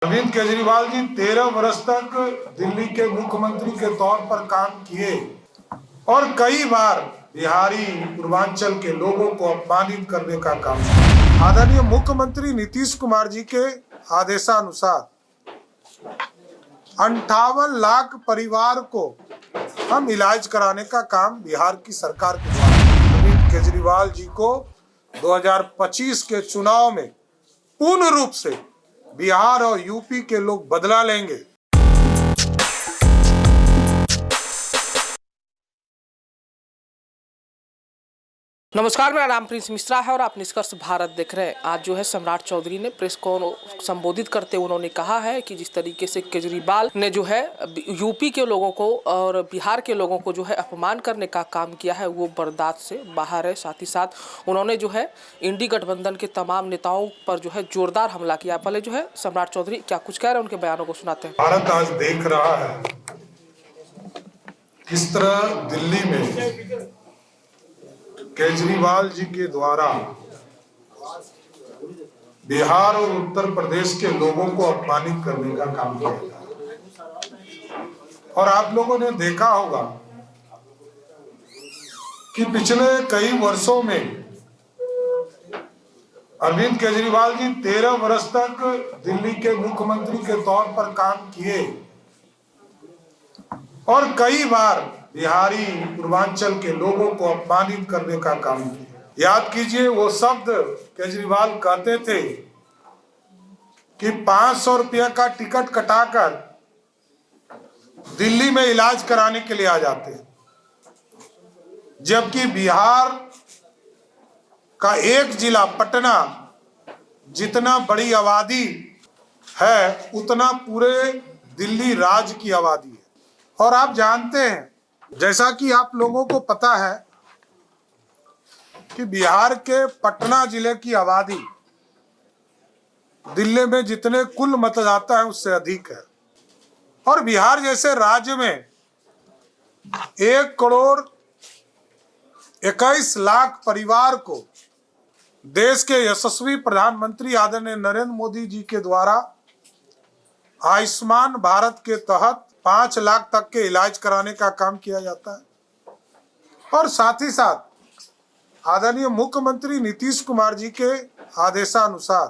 अरविंद केजरीवाल जी 13 वर्ष तक दिल्ली के मुख्यमंत्री के तौर पर काम किए और कई बार बिहारी पूर्वांचल के लोगों को अपमानित करने का काम किया। आदरणीय मुख्यमंत्री नीतीश कुमार जी के आदेशानुसार 58 लाख परिवार को हम इलाज कराने का काम बिहार की सरकार के द्वारा अरविंद केजरीवाल जी को 2025 के चुनाव में पूर्ण रूप से बिहार और यूपी के लोग बदला लेंगे। नमस्कार, मेरा नाम प्रिंस मिश्रा है और आप निष्कर्ष भारत देख रहे हैं। आज जो है सम्राट चौधरी ने प्रेस को संबोधित करते हुए उन्होंने कहा है कि जिस तरीके से केजरीवाल ने जो है यूपी के लोगों को और बिहार के लोगों को जो है अपमान करने का काम किया है वो बर्दाश्त से बाहर है। साथ ही साथ उन्होंने जो है इंडी गठबंधन के तमाम नेताओं पर जो है जोरदार हमला किया। पहले जो है सम्राट चौधरी क्या कुछ कह रहे हैं, उनके बयानों को सुनाते हैं। भारत आज देख रहा है किस तरह दिल्ली में केजरीवाल जी के द्वारा बिहार और उत्तर प्रदेश के लोगों को अपमानित करने का काम किया है। और आप लोगों ने देखा होगा कि पिछले कई वर्षों में अरविंद केजरीवाल जी 13 वर्ष तक दिल्ली के मुख्यमंत्री के तौर पर काम किए और कई बार बिहारी पूर्वांचल के लोगों को अपमानित करने का काम किया। याद कीजिए, वो शब्द केजरीवाल कहते थे कि 500 रुपया का टिकट कटाकर दिल्ली में इलाज कराने के लिए आ जाते हैं, जबकि बिहार का एक जिला पटना जितना बड़ी आबादी है उतना पूरे दिल्ली राज्य की आबादी है। और आप जानते हैं, जैसा कि आप लोगों को पता है कि बिहार के पटना जिले की आबादी दिल्ली में जितने कुल मतदाता हैं उससे अधिक है। और बिहार जैसे राज्य में 1 करोड़ 21 लाख परिवार को देश के यशस्वी प्रधानमंत्री आदरणीय नरेंद्र मोदी जी के द्वारा आयुष्मान भारत के तहत 5 लाख तक के इलाज कराने का काम किया जाता है। और साथ ही साथ आदरणीय मुख्यमंत्री नीतीश कुमार जी के आदेशानुसार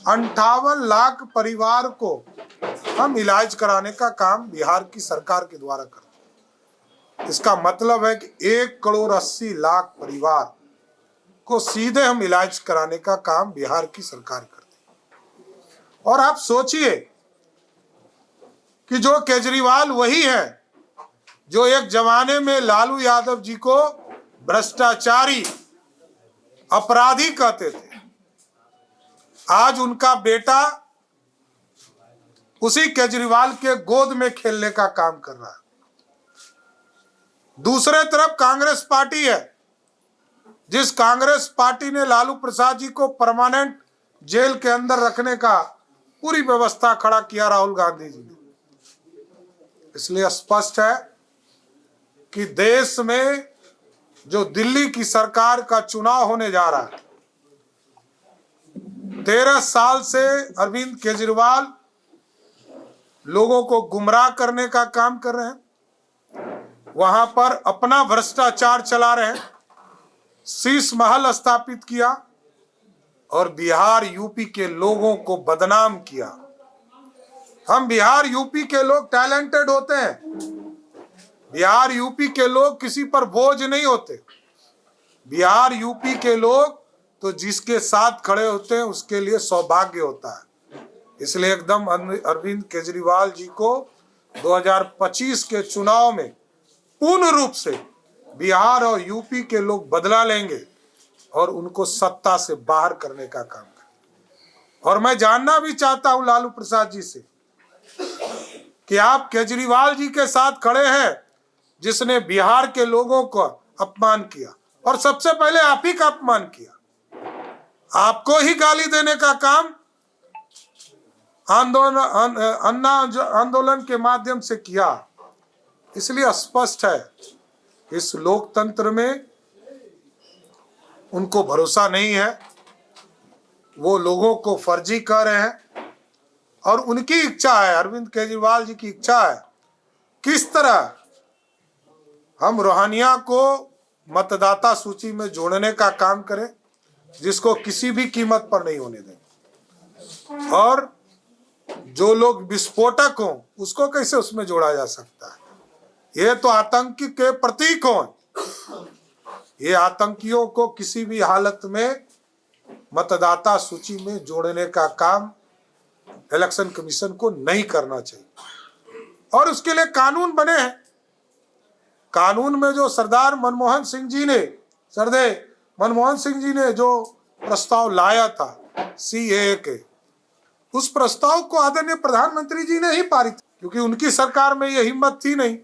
58 लाख परिवार को हम इलाज कराने का काम बिहार की सरकार के द्वारा करते हैं। इसका मतलब है कि 1 करोड़ 80 लाख परिवार को सीधे हम इलाज कराने का काम बिहार की सरकार करती है। और आप सोचिए कि जो केजरीवाल वही है जो एक जमाने में लालू यादव जी को भ्रष्टाचारी अपराधी कहते थे, आज उनका बेटा उसी केजरीवाल के गोद में खेलने का काम कर रहा है। दूसरे तरफ कांग्रेस पार्टी है, जिस कांग्रेस पार्टी ने लालू प्रसाद जी को परमानेंट जेल के अंदर रखने का पूरी व्यवस्था खड़ा किया राहुल गांधी जी ने। इसलिए स्पष्ट है कि देश में जो दिल्ली की सरकार का चुनाव होने जा रहा है, 13 साल से अरविंद केजरीवाल लोगों को गुमराह करने का काम कर रहे हैं, वहां पर अपना भ्रष्टाचार चला रहे हैं, शीश महल स्थापित किया और बिहार यूपी के लोगों को बदनाम किया। हम बिहार यूपी के लोग टैलेंटेड होते हैं, बिहार यूपी के लोग किसी पर बोझ नहीं होते। बिहार यूपी के लोग तो जिसके साथ खड़े होते हैं उसके लिए सौभाग्य होता है। इसलिए एकदम अरविंद केजरीवाल जी को 2025 के चुनाव में पूर्ण रूप से बिहार और यूपी के लोग बदला लेंगे और उनको सत्ता से बाहर करने का काम करेंगे। और मैं जानना भी चाहता हूं लालू प्रसाद जी से कि आप केजरीवाल जी के साथ खड़े हैं जिसने बिहार के लोगों को अपमान किया और सबसे पहले आप ही का अपमान किया, आपको ही गाली देने का काम आंदोलन के माध्यम से किया। इसलिए स्पष्ट है इस लोकतंत्र में उनको भरोसा नहीं है, वो लोगों को फर्जी कह रहे हैं। और उनकी इच्छा है, अरविंद केजरीवाल जी की इच्छा है, किस तरह हम रोहानिया को मतदाता सूची में जोड़ने का काम करें, जिसको किसी भी कीमत पर नहीं होने दें, और जो लोग विस्फोटक हों उसको कैसे उसमें जोड़ा जा सकता है। ये तो आतंकी के प्रतीक हों, ये आतंकियों को किसी भी हालत में मतदाता सूची में जोड़ने का काम इलेक्शन कमीशन को नहीं करना चाहिए। और उसके लिए कानून बने हैं। कानून में जो सरदार मनमोहन सिंह जी ने जो प्रस्ताव लाया था सीएए के, उस प्रस्ताव को आदरणीय प्रधानमंत्री जी ने ही पारित, क्योंकि उनकी सरकार में ये हिम्मत थी नहीं,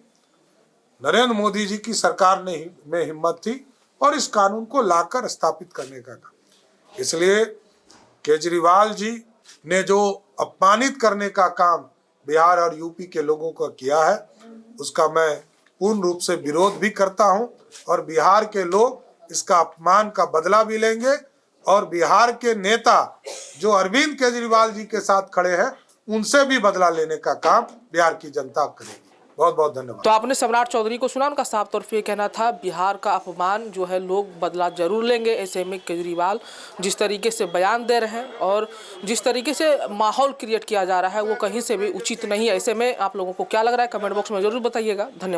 नरेंद्र मोदी जी की सरकार में हिम्मत थी और इस कानून को लाकर स्थापित करने का काम। इसलिए केजरीवाल जी ने जो अपमानित करने का काम बिहार और यूपी के लोगों को किया है, उसका मैं पूर्ण रूप से विरोध भी करता हूं, और बिहार के लोग इसका अपमान का बदला भी लेंगे, और बिहार के नेता जो अरविंद केजरीवाल जी के साथ खड़े हैं उनसे भी बदला लेने का काम बिहार की जनता करेगी। बहुत बहुत धन्यवाद। तो आपने सम्राट चौधरी को सुना, उनका साफ तौर पे कहना था बिहार का अपमान जो है लोग बदला जरूर लेंगे। ऐसे में केजरीवाल जिस तरीके से बयान दे रहे हैं और जिस तरीके से माहौल क्रिएट किया जा रहा है वो कहीं से भी उचित नहीं है। ऐसे में आप लोगों को क्या लग रहा है कमेंट बॉक्स में जरूर बताइएगा। धन्यवाद।